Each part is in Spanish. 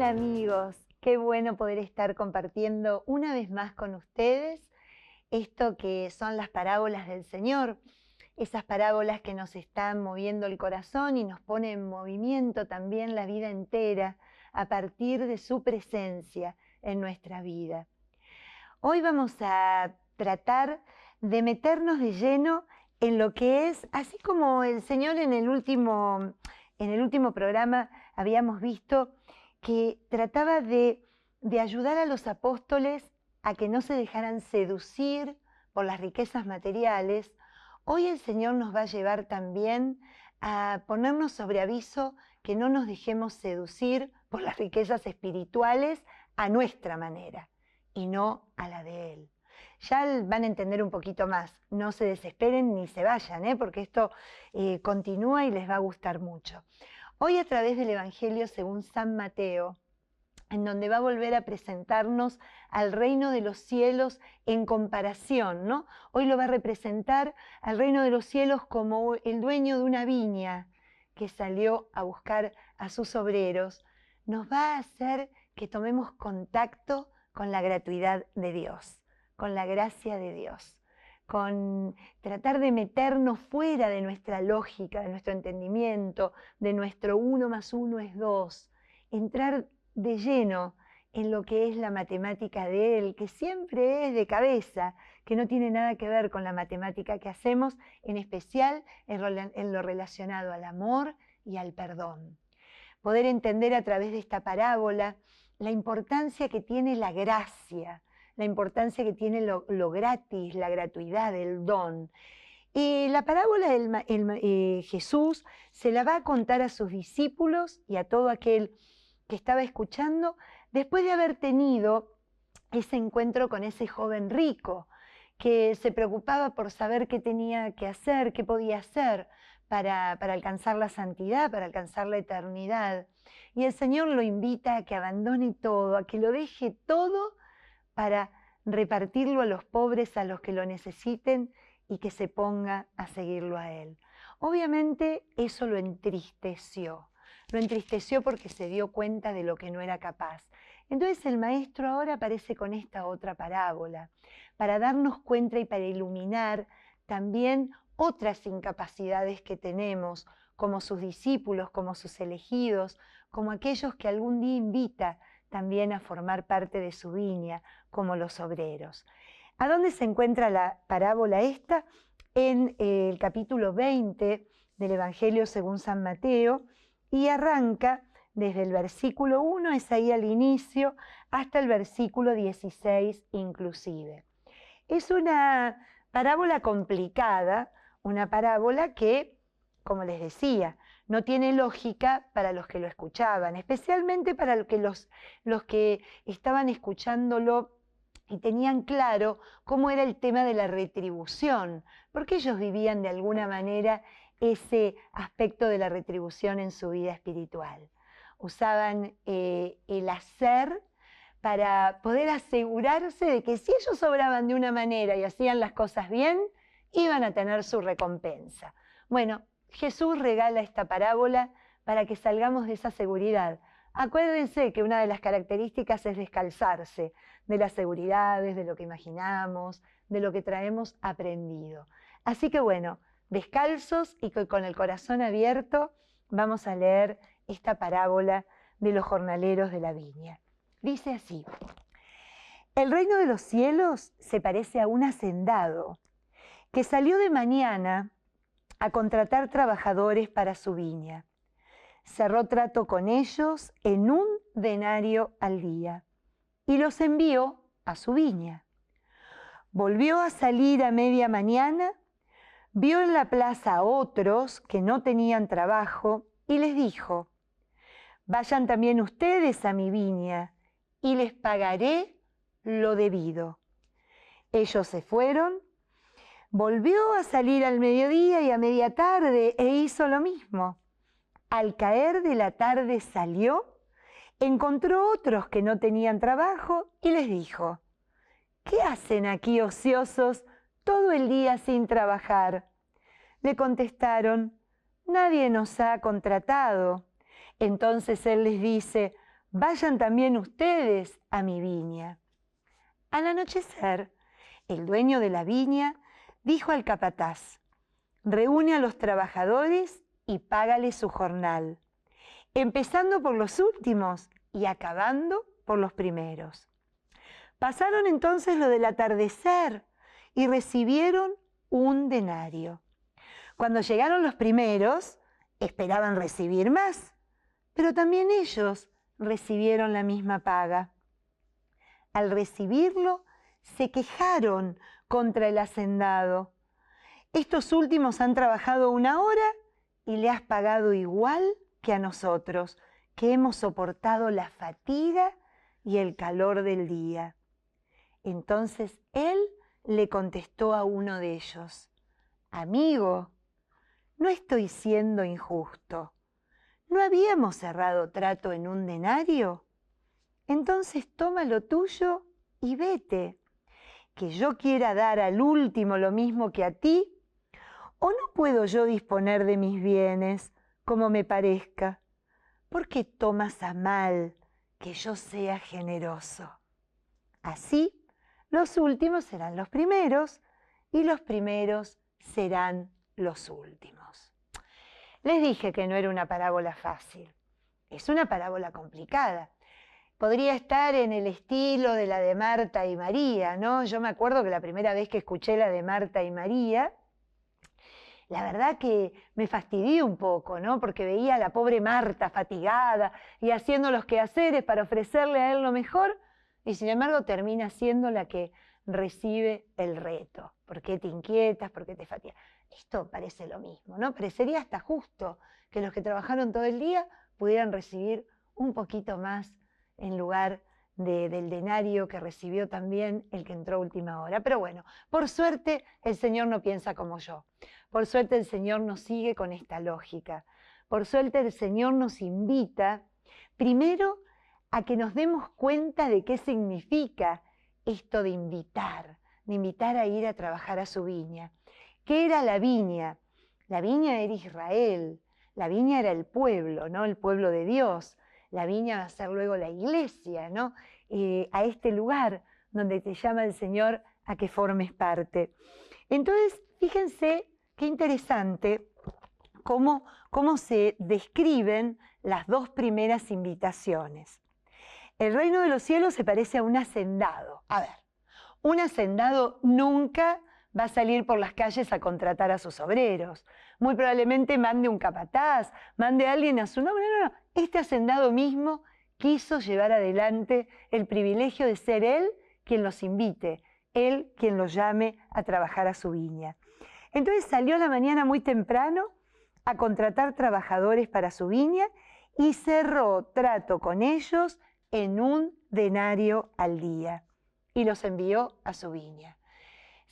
Hola amigos, qué bueno poder estar compartiendo una vez más con ustedes esto que son las parábolas del Señor, esas parábolas que nos están moviendo el corazón y nos ponen en movimiento también la vida entera a partir de su presencia en nuestra vida. Hoy vamos a tratar de meternos de lleno en lo que es, así como el Señor en el último programa habíamos visto que trataba de ayudar a los apóstoles a que no se dejaran seducir por las riquezas materiales. Hoy el Señor nos va a llevar también a ponernos sobre aviso que no nos dejemos seducir por las riquezas espirituales a nuestra manera y no a la de Él. Ya van a entender un poquito más, no se desesperen ni se vayan, porque esto continúa y les va a gustar mucho. Hoy a través del Evangelio según San Mateo, en donde va a volver a presentarnos al reino de los cielos en comparación, ¿no? Hoy lo va a representar al reino de los cielos como el dueño de una viña que salió a buscar a sus obreros. Nos va a hacer que tomemos contacto con la gratuidad de Dios, con la gracia de Dios, con tratar de meternos fuera de nuestra lógica, de nuestro entendimiento, de nuestro 1 más 1 es 2, entrar de lleno en lo que es la matemática de Él, que siempre es de cabeza, que no tiene nada que ver con la matemática que hacemos, en especial en lo relacionado al amor y al perdón. Poder entender a través de esta parábola la importancia que tiene la gracia, la importancia que tiene lo gratis, la gratuidad, el don. Y la parábola Jesús se la va a contar a sus discípulos y a todo aquel que estaba escuchando después de haber tenido ese encuentro con ese joven rico que se preocupaba por saber qué tenía que hacer, qué podía hacer para alcanzar la santidad, para alcanzar la eternidad. Y el Señor lo invita a que abandone todo, a que lo deje todo para repartirlo a los pobres, a los que lo necesiten, y que se ponga a seguirlo a Él. Obviamente eso lo entristeció porque se dio cuenta de lo que no era capaz. Entonces el maestro ahora aparece con esta otra parábola, para darnos cuenta y para iluminar también otras incapacidades que tenemos, como sus discípulos, como sus elegidos, como aquellos que algún día invita también a formar parte de su viña, como los obreros. ¿A dónde se encuentra la parábola esta? En el capítulo 20 del Evangelio según San Mateo, y arranca desde el versículo 1, es ahí al inicio, hasta el versículo 16 inclusive. Es una parábola complicada, una parábola que, como les decía, no tiene lógica para los que lo escuchaban, especialmente para los que estaban escuchándolo y tenían claro cómo era el tema de la retribución, porque ellos vivían de alguna manera ese aspecto de la retribución en su vida espiritual. Usaban el hacer para poder asegurarse de que si ellos obraban de una manera y hacían las cosas bien, iban a tener su recompensa. Bueno, Jesús regala esta parábola para que salgamos de esa seguridad. Acuérdense que una de las características es descalzarse de las seguridades, de lo que imaginamos, de lo que traemos aprendido. Así que bueno, descalzos y con el corazón abierto, vamos a leer esta parábola de los jornaleros de la viña. Dice así: el reino de los cielos se parece a un hacendado que salió de mañana a contratar trabajadores para su viña. Cerró trato con ellos en 1 denario al día y los envió a su viña. Volvió a salir a media mañana, vio en la plaza a otros que no tenían trabajo y les dijo: vayan también ustedes a mi viña y les pagaré lo debido. Ellos se fueron, volvió a salir al mediodía y a media tarde e hizo lo mismo. Al caer de la tarde salió, encontró otros que no tenían trabajo y les dijo: ¿qué hacen aquí ociosos todo el día sin trabajar? Le contestaron: nadie nos ha contratado. Entonces él les dice: vayan también ustedes a mi viña. Al anochecer, el dueño de la viña dijo al capataz: reúne a los trabajadores y págales su jornal, empezando por los últimos y acabando por los primeros. Pasaron entonces lo del atardecer y recibieron un denario. Cuando llegaron los primeros, esperaban recibir más, pero también ellos recibieron la misma paga. Al recibirlo, se quejaron contra el hacendado. Estos últimos han trabajado 1 hora y le has pagado igual que a nosotros, que hemos soportado la fatiga y el calor del día. Entonces él le contestó a uno de ellos: amigo, no estoy siendo injusto. ¿No habíamos cerrado trato en un denario? Entonces toma lo tuyo y vete. ¿Que yo quiera dar al último lo mismo que a ti? ¿O no puedo yo disponer de mis bienes como me parezca? ¿Por qué tomas a mal que yo sea generoso? Así, los últimos serán los primeros y los primeros serán los últimos. Les dije que no era una parábola fácil. Es una parábola complicada. Podría estar en el estilo de la de Marta y María, ¿no? Yo me acuerdo que la primera vez que escuché la de Marta y María, la verdad que me fastidié un poco, ¿no? Porque veía a la pobre Marta fatigada y haciendo los quehaceres para ofrecerle a él lo mejor, y sin embargo termina siendo la que recibe el reto. ¿Por qué te inquietas? ¿Por qué te fatigas? Esto parece lo mismo, ¿no? Parecería hasta justo que los que trabajaron todo el día pudieran recibir un poquito más en lugar del denario que recibió también el que entró a última hora. Pero bueno, por suerte el Señor no piensa como yo. Por suerte el Señor nos sigue con esta lógica. Por suerte el Señor nos invita primero a que nos demos cuenta de qué significa esto de invitar a ir a trabajar a su viña. ¿Qué era la viña? La viña era Israel, la viña era el pueblo, ¿no? El pueblo de Dios. La viña va a ser luego la iglesia, ¿no? A este lugar donde te llama el Señor a que formes parte. Entonces, fíjense qué interesante cómo se describen las dos primeras invitaciones. El reino de los cielos se parece a un hacendado. A ver, un hacendado nunca va a salir por las calles a contratar a sus obreros. Muy probablemente mande un capataz, mande a alguien a su nombre. No. Este hacendado mismo quiso llevar adelante el privilegio de ser él quien los invite, él quien los llame a trabajar a su viña. Entonces salió a la mañana muy temprano a contratar trabajadores para su viña y cerró trato con ellos en un denario al día y los envió a su viña.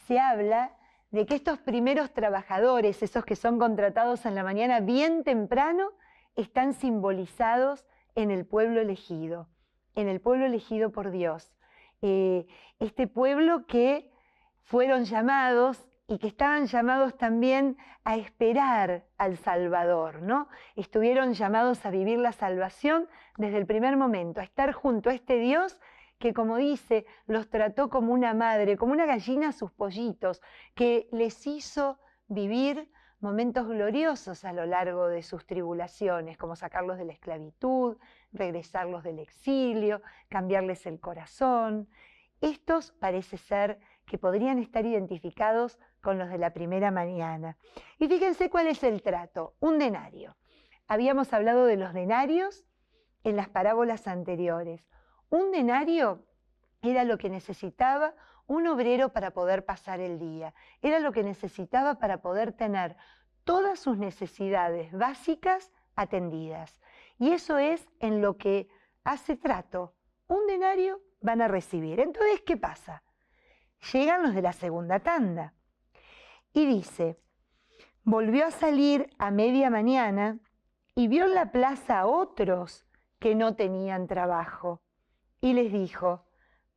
Se habla de que estos primeros trabajadores, esos que son contratados en la mañana bien temprano, están simbolizados en el pueblo elegido por Dios. Este pueblo que fueron llamados y que estaban llamados también a esperar al Salvador, ¿no? Estuvieron llamados a vivir la salvación desde el primer momento, a estar junto a este Dios que, como dice, los trató como una madre, como una gallina a sus pollitos, que les hizo vivir momentos gloriosos a lo largo de sus tribulaciones, como sacarlos de la esclavitud, regresarlos del exilio, cambiarles el corazón. Estos parece ser que podrían estar identificados con los de la primera mañana. Y fíjense cuál es el trato, un denario. Habíamos hablado de los denarios en las parábolas anteriores. Un denario era lo que necesitaba un obrero para poder pasar el día, era lo que necesitaba para poder tener todas sus necesidades básicas atendidas. Y eso es en lo que hace trato. Un denario van a recibir. Entonces, ¿qué pasa? Llegan los de la segunda tanda y dice: volvió a salir a media mañana y vio en la plaza a otros que no tenían trabajo. Y les dijo: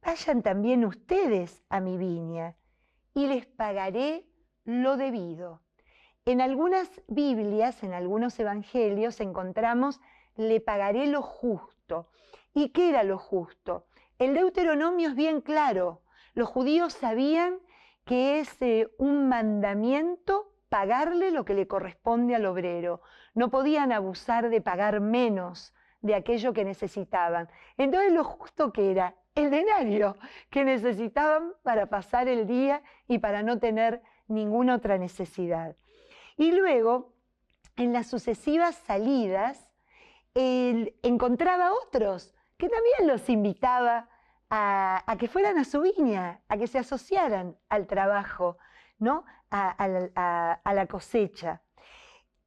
vayan también ustedes a mi viña y les pagaré lo debido. En algunas Biblias, en algunos evangelios, encontramos: le pagaré lo justo. ¿Y qué era lo justo? El Deuteronomio es bien claro. Los judíos sabían que es un mandamiento pagarle lo que le corresponde al obrero. No podían abusar de pagar menos de aquello que necesitaban. Entonces lo justo que era el denario que necesitaban para pasar el día y para no tener ninguna otra necesidad. Y luego, en las sucesivas salidas, él encontraba otros que también los invitaba a que fueran a su viña, a que se asociaran al trabajo, ¿no? a la cosecha.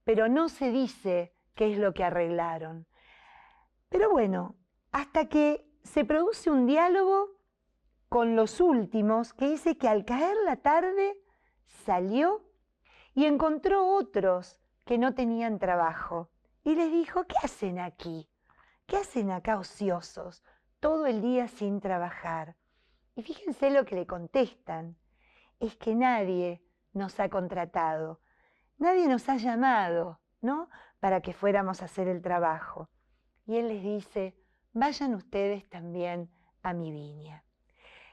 Pero no se dice qué es lo que arreglaron. Pero bueno, hasta que se produce un diálogo con los últimos que dice que al caer la tarde salió y encontró otros que no tenían trabajo. Y les dijo, ¿qué hacen aquí? ¿Qué hacen acá ociosos, todo el día sin trabajar? Y fíjense lo que le contestan. Es que nadie nos ha contratado, nadie nos ha llamado, ¿no? Para que fuéramos a hacer el trabajo. Y él les dice, vayan ustedes también a mi viña.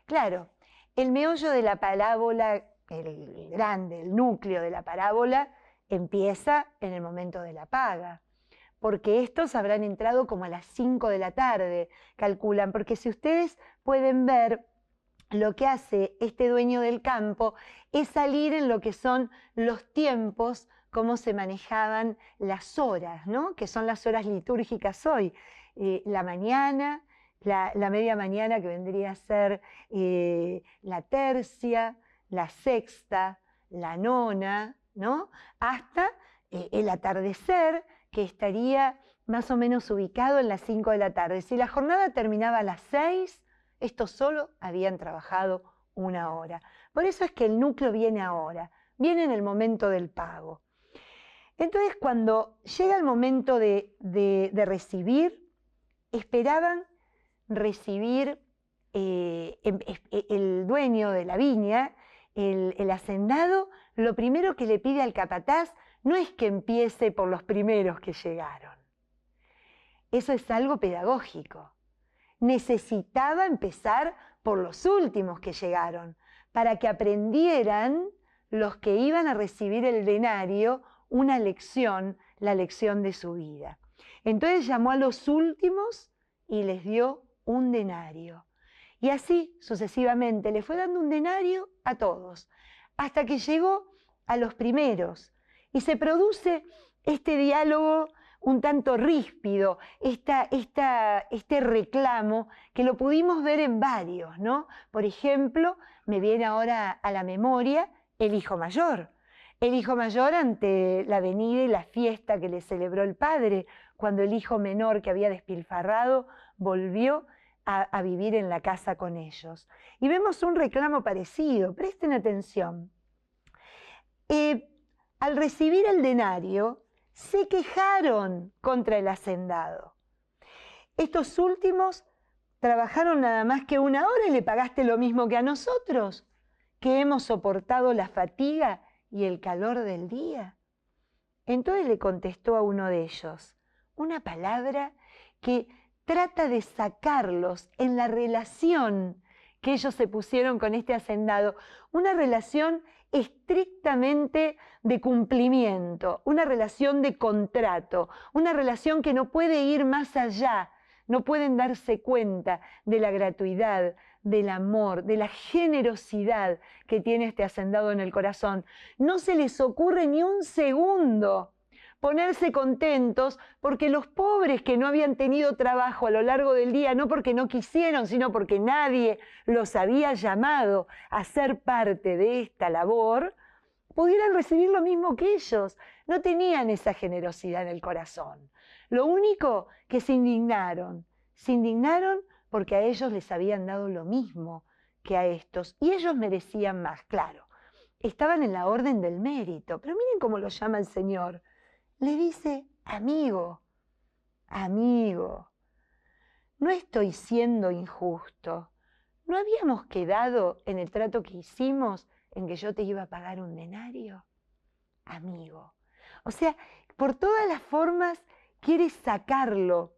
Claro, el meollo de la parábola, el grande, el núcleo de la parábola, empieza en el momento de la paga. Porque estos habrán entrado como a las 5 de la tarde, calculan, porque si ustedes pueden ver, lo que hace este dueño del campo es salir en lo que son los tiempos, cómo se manejaban las horas, ¿no? Que son las horas litúrgicas hoy. La mañana, la media mañana que vendría a ser la tercia, la sexta, la nona, ¿no? Hasta el atardecer, que estaría más o menos ubicado en las 5 de la tarde. Si la jornada terminaba a las 6, estos solo habían trabajado 1 hora. Por eso es que el núcleo viene ahora, viene en el momento del pago. Entonces, cuando llega el momento de recibir, esperaban recibir el dueño de la viña, el hacendado, lo primero que le pide al capataz no es que empiece por los primeros que llegaron. Eso es algo pedagógico. Necesitaba empezar por los últimos que llegaron, para que aprendieran los que iban a recibir el denario una lección, la lección de su vida. Entonces llamó a los últimos y les dio un denario. Y así sucesivamente le fue dando un denario a todos, hasta que llegó a los primeros. Y se produce este diálogo un tanto ríspido, este reclamo que lo pudimos ver en varios, ¿no? Por ejemplo, me viene ahora a la memoria el hijo mayor. El hijo mayor ante la venida y la fiesta que le celebró el padre, cuando el hijo menor que había despilfarrado volvió a vivir en la casa con ellos. Y vemos un reclamo parecido, presten atención. Al recibir el denario, se quejaron contra el hacendado. Estos últimos trabajaron nada más que 1 hora y le pagaste lo mismo que a nosotros, que hemos soportado la fatiga y el calor del día. Entonces le contestó a uno de ellos, una palabra que trata de sacarlos en la relación que ellos se pusieron con este hacendado, una relación estrictamente de cumplimiento, una relación de contrato, una relación que no puede ir más allá, no pueden darse cuenta de la gratuidad, del amor, de la generosidad que tiene este hacendado en el corazón. No se les ocurre ni un segundo ponerse contentos porque los pobres que no habían tenido trabajo a lo largo del día, no porque no quisieron, sino porque nadie los había llamado a ser parte de esta labor, pudieran recibir lo mismo que ellos. No tenían esa generosidad en el corazón. Lo único que se indignaron porque a ellos les habían dado lo mismo que a estos, y ellos merecían más, claro. Estaban en la orden del mérito, pero miren cómo lo llama el Señor. Le dice, amigo, amigo, no estoy siendo injusto. ¿No habíamos quedado en el trato que hicimos en que yo te iba a pagar un denario? Amigo. O sea, por todas las formas quiere sacarlo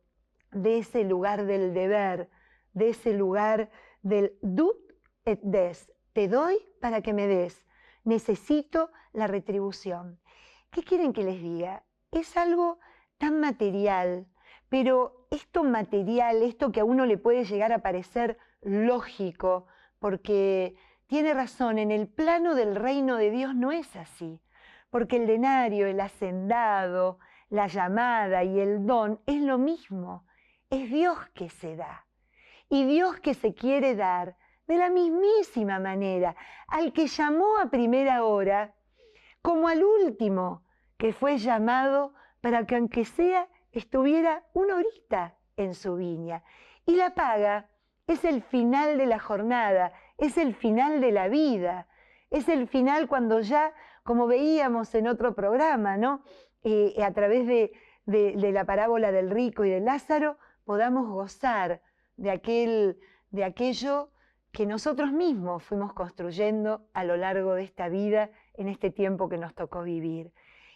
de ese lugar del deber, de ese lugar del dut et des, te doy para que me des, necesito la retribución. ¿Qué quieren que les diga? Es algo tan material, pero esto material, esto que a uno le puede llegar a parecer lógico, porque tiene razón, en el plano del reino de Dios no es así, porque el denario, el hacendado, la llamada y el don es lo mismo, es Dios que se da, y Dios que se quiere dar de la mismísima manera al que llamó a primera hora, como al último que fue llamado para que aunque sea estuviera una horita en su viña. Y la paga es el final de la jornada, es el final de la vida, es el final cuando ya, como veíamos en otro programa, ¿no? A través de la parábola del rico y de Lázaro, podamos gozar de aquello que nosotros mismos fuimos construyendo a lo largo de esta vida, en este tiempo que nos tocó vivir.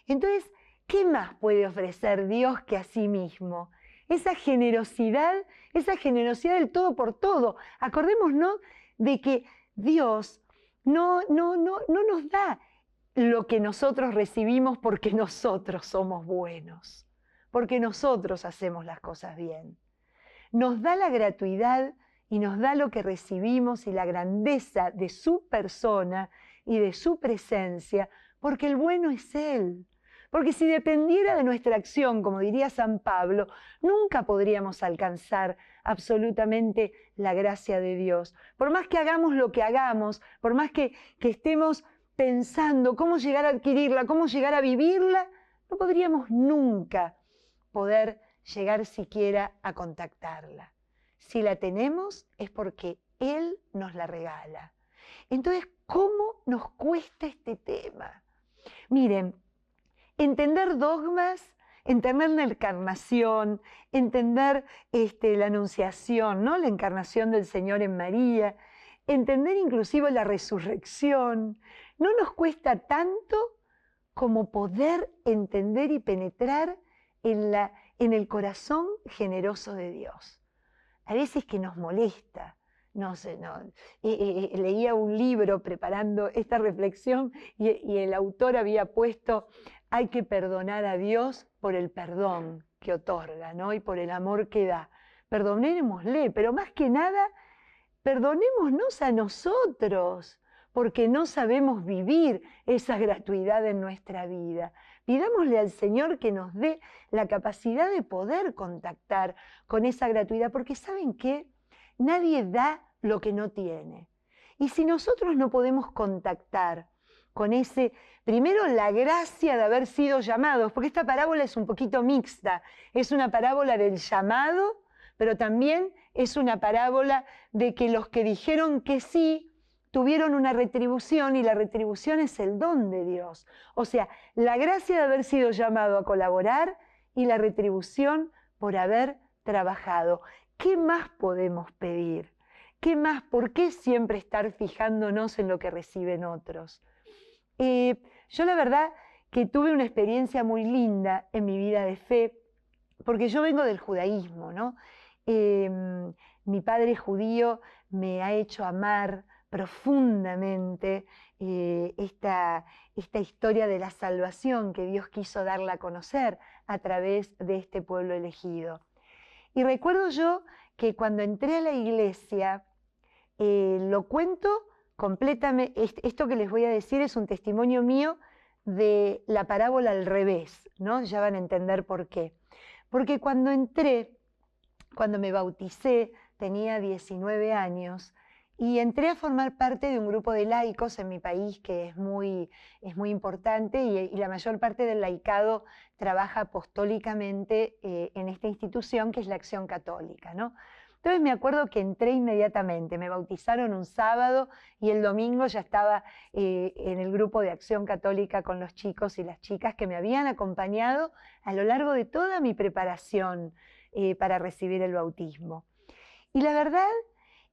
Entonces, ¿qué más puede ofrecer Dios que a sí mismo? Esa generosidad del todo por todo. Acordémonos de que Dios no nos da lo que nosotros recibimos porque nosotros somos buenos, porque nosotros hacemos las cosas bien. Nos da la gratuidad y nos da lo que recibimos y la grandeza de su persona y de su presencia, porque el bueno es Él. Porque si dependiera de nuestra acción, como diría San Pablo, nunca podríamos alcanzar absolutamente la gracia de Dios. Por más que hagamos lo que hagamos, por más que estemos pensando cómo llegar a adquirirla, cómo llegar a vivirla, no podríamos nunca poder llegar siquiera a contactarla. Si la tenemos es porque Él nos la regala. Entonces, ¿cómo nos cuesta este tema? Miren, entender dogmas, entender la encarnación, entender la anunciación, ¿no? La encarnación del Señor en María, entender inclusive la resurrección, no nos cuesta tanto como poder entender y penetrar en el corazón generoso de Dios. A veces que nos molesta. Leía un libro preparando esta reflexión y el autor había puesto: hay que perdonar a Dios por el perdón que otorga, ¿no? Y por el amor que da. Perdonémosle, pero más que nada, perdonémonos a nosotros, porque no sabemos vivir esa gratuidad en nuestra vida. Pidámosle al Señor que nos dé la capacidad de poder contactar con esa gratuidad, porque ¿saben qué? Nadie da lo que no tiene. Y si nosotros no podemos contactar con primero la gracia de haber sido llamados, porque esta parábola es un poquito mixta, es una parábola del llamado, pero también es una parábola de que los que dijeron que sí, tuvieron una retribución, y la retribución es el don de Dios. O sea, la gracia de haber sido llamado a colaborar y la retribución por haber trabajado. ¿Qué más podemos pedir? ¿Qué más? ¿Por qué siempre estar fijándonos en lo que reciben otros? Yo la verdad que tuve una experiencia muy linda en mi vida de fe, porque yo vengo del judaísmo, ¿no? Mi padre judío me ha hecho amar profundamente esta historia de la salvación que Dios quiso darla a conocer a través de este pueblo elegido. Y recuerdo yo que cuando entré a la iglesia, lo cuento completamente, esto que les voy a decir es un testimonio mío de la parábola al revés, ¿no? Ya van a entender por qué. Porque cuando me bauticé, tenía 19 años, y entré a formar parte de un grupo de laicos en mi país que es muy importante, y la mayor parte del laicado trabaja apostólicamente en esta institución que es la Acción Católica, ¿no? Entonces me acuerdo que entré inmediatamente, me bautizaron un sábado y el domingo ya estaba en el grupo de Acción Católica con los chicos y las chicas que me habían acompañado a lo largo de toda mi preparación para recibir el bautismo. Y la verdad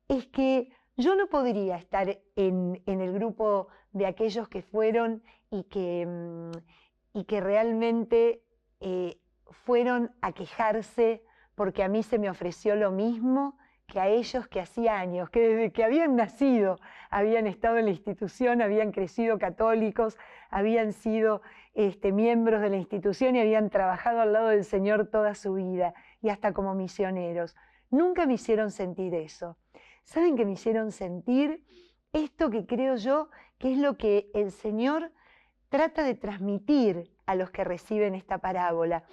es que yo no podría estar en el grupo de aquellos que fueron y que realmente fueron a quejarse porque a mí se me ofreció lo mismo que a ellos que hacía años, que desde que habían nacido habían estado en la institución, habían crecido católicos, habían sido miembros de la institución y habían trabajado al lado del Señor toda su vida y hasta como misioneros. Nunca me hicieron sentir eso. ¿Saben qué me hicieron sentir? Esto que creo yo que es lo que el Señor trata de transmitir a los que reciben esta parábola.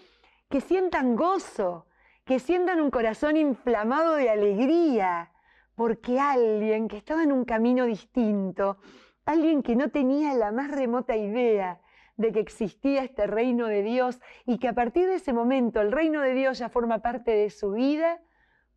Que sientan gozo, que sientan un corazón inflamado de alegría, porque alguien que estaba en un camino distinto, alguien que no tenía la más remota idea de que existía este reino de Dios y que a partir de ese momento el reino de Dios ya forma parte de su vida,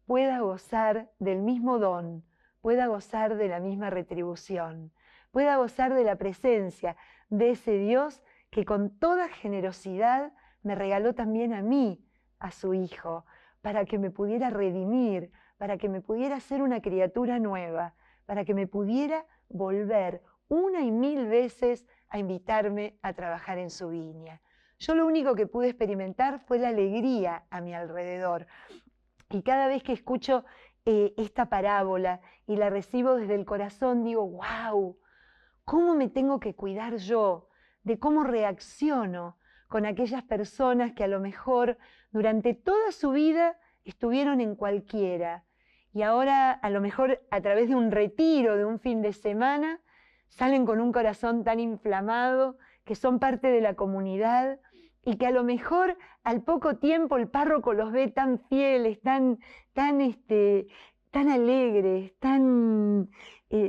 pueda gozar del mismo don, pueda gozar de la misma retribución, pueda gozar de la presencia de ese Dios que con toda generosidad me regaló también a mí, a su Hijo, para que me pudiera redimir, para que me pudiera ser una criatura nueva, para que me pudiera volver una y mil veces a invitarme a trabajar en su viña. Yo lo único que pude experimentar fue la alegría a mi alrededor. Y cada vez que escucho esta parábola y la recibo desde el corazón, digo, wow, ¿cómo me tengo que cuidar yo de cómo reacciono con aquellas personas que a lo mejor durante toda su vida estuvieron en cualquiera y ahora a lo mejor a través de un retiro, de un fin de semana, salen con un corazón tan inflamado, que son parte de la comunidad y que a lo mejor al poco tiempo el párroco los ve tan fieles, tan alegres, tan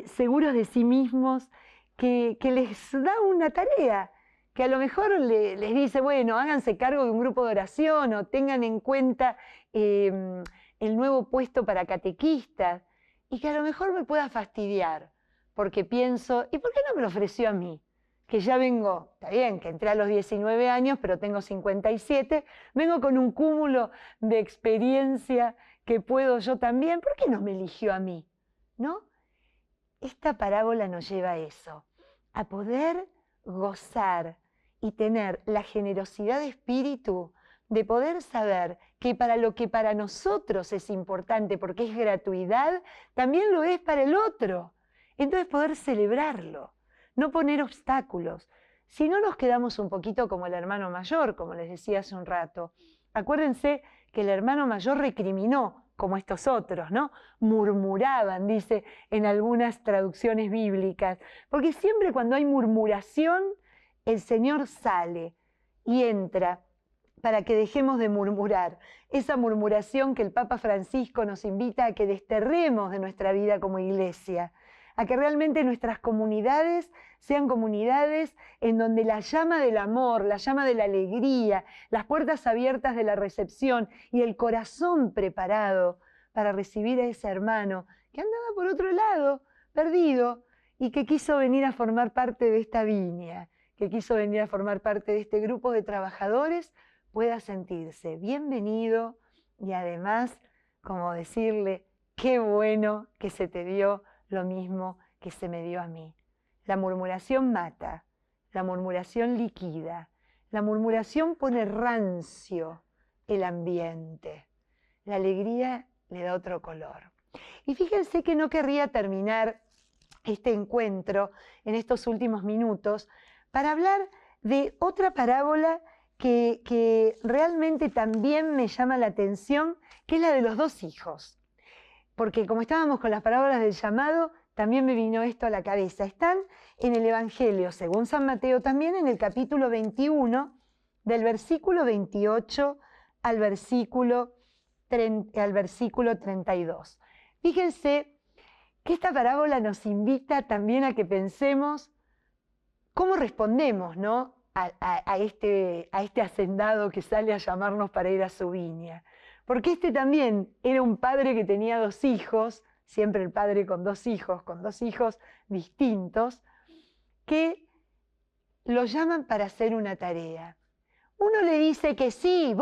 seguros de sí mismos, que les da una tarea, que a lo mejor les dice, bueno, háganse cargo de un grupo de oración o tengan en cuenta el nuevo puesto para catequistas, y que a lo mejor me pueda fastidiar, porque pienso, ¿y por qué no me lo ofreció a mí? Que ya vengo, está bien, que entré a los 19 años, pero tengo 57, vengo con un cúmulo de experiencia que puedo yo también, ¿por qué no me eligió a mí? ¿No? Esta parábola nos lleva a eso, a poder gozar y tener la generosidad de espíritu de poder saber que para lo que para nosotros es importante, porque es gratuidad, también lo es para el otro. Entonces poder celebrarlo, no poner obstáculos. Si no nos quedamos un poquito como el hermano mayor, como les decía hace un rato. Acuérdense que el hermano mayor recriminó, como estos otros, ¿no? Murmuraban, dice en algunas traducciones bíblicas, porque siempre cuando hay murmuración, el Señor sale y entra para que dejemos de murmurar. Esa murmuración que el Papa Francisco nos invita a que desterremos de nuestra vida como iglesia, a que realmente nuestras comunidades sean comunidades en donde la llama del amor, la llama de la alegría, las puertas abiertas de la recepción y el corazón preparado para recibir a ese hermano que andaba por otro lado, perdido, y que quiso venir a formar parte de esta viña, que quiso venir a formar parte de este grupo de trabajadores, pueda sentirse bienvenido y además, como decirle, qué bueno que se te dio lo mismo que se me dio a mí. La murmuración mata, la murmuración liquida, la murmuración pone rancio el ambiente, la alegría le da otro color. Y fíjense que no querría terminar este encuentro en estos últimos minutos para hablar de otra parábola que realmente también me llama la atención, que es la de los dos hijos. Porque como estábamos con las parábolas del llamado, también me vino esto a la cabeza. Están en el Evangelio, según San Mateo, también en el capítulo 21, del versículo 28 al versículo 32. Fíjense que esta parábola nos invita también a que pensemos cómo respondemos, ¿no?, a este hacendado que sale a llamarnos para ir a su viña. Porque este también era un padre que tenía dos hijos, siempre el padre con dos hijos distintos, que lo llaman para hacer una tarea. Uno le dice que sí,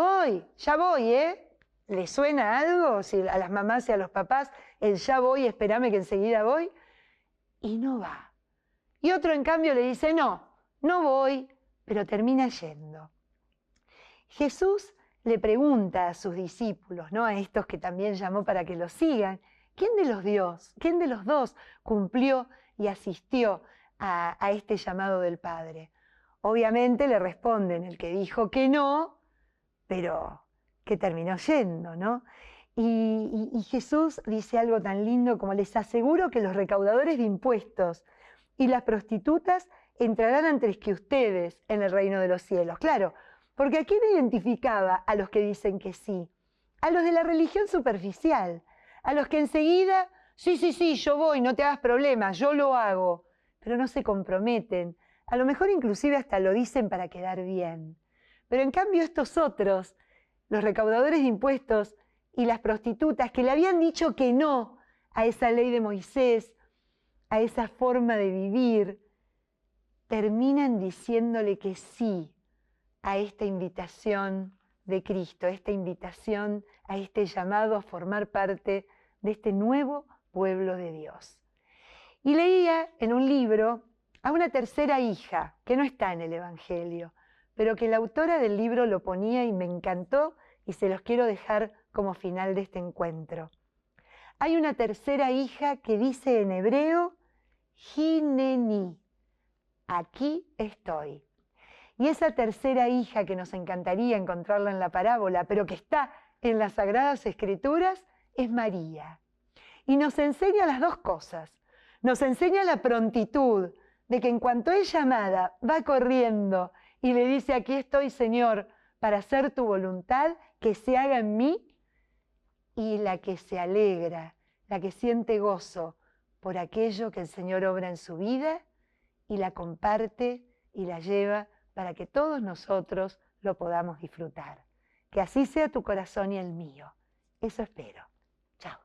ya voy, ¿eh? ¿Le suena algo? Si a las mamás y a los papás, el ya voy, espérame que enseguida voy, y no va. Y otro en cambio le dice, no voy, pero termina yendo. Jesús le pregunta a sus discípulos, ¿no? A estos que también llamó para que lo sigan, ¿quién de los dos cumplió y asistió a este llamado del Padre? Obviamente le responden el que dijo que no, pero que terminó yendo, ¿no? Y Jesús dice algo tan lindo como: les aseguro que los recaudadores de impuestos y las prostitutas entrarán antes que ustedes en el reino de los cielos. Claro, porque ¿a quién identificaba a los que dicen que sí? A los de la religión superficial, a los que enseguida, sí, yo voy, no te hagas problemas, yo lo hago, pero no se comprometen. A lo mejor inclusive hasta lo dicen para quedar bien. Pero en cambio estos otros, los recaudadores de impuestos y las prostitutas, que le habían dicho que no a esa ley de Moisés, a esa forma de vivir, terminan diciéndole que sí a esta invitación de Cristo, a esta invitación, a este llamado a formar parte de este nuevo pueblo de Dios. Y leía en un libro a una tercera hija, que no está en el Evangelio, pero que la autora del libro lo ponía y me encantó, y se los quiero dejar como final de este encuentro. Hay una tercera hija que dice en hebreo, Hineni, aquí estoy. Y esa tercera hija, que nos encantaría encontrarla en la parábola, pero que está en las Sagradas Escrituras, es María. Y nos enseña las dos cosas. Nos enseña la prontitud de que en cuanto es llamada, va corriendo y le dice: aquí estoy, Señor, para hacer tu voluntad, que se haga en mí. Y la que se alegra, la que siente gozo por aquello que el Señor obra en su vida y la comparte y la lleva para que todos nosotros lo podamos disfrutar. Que así sea tu corazón y el mío. Eso espero. Chao.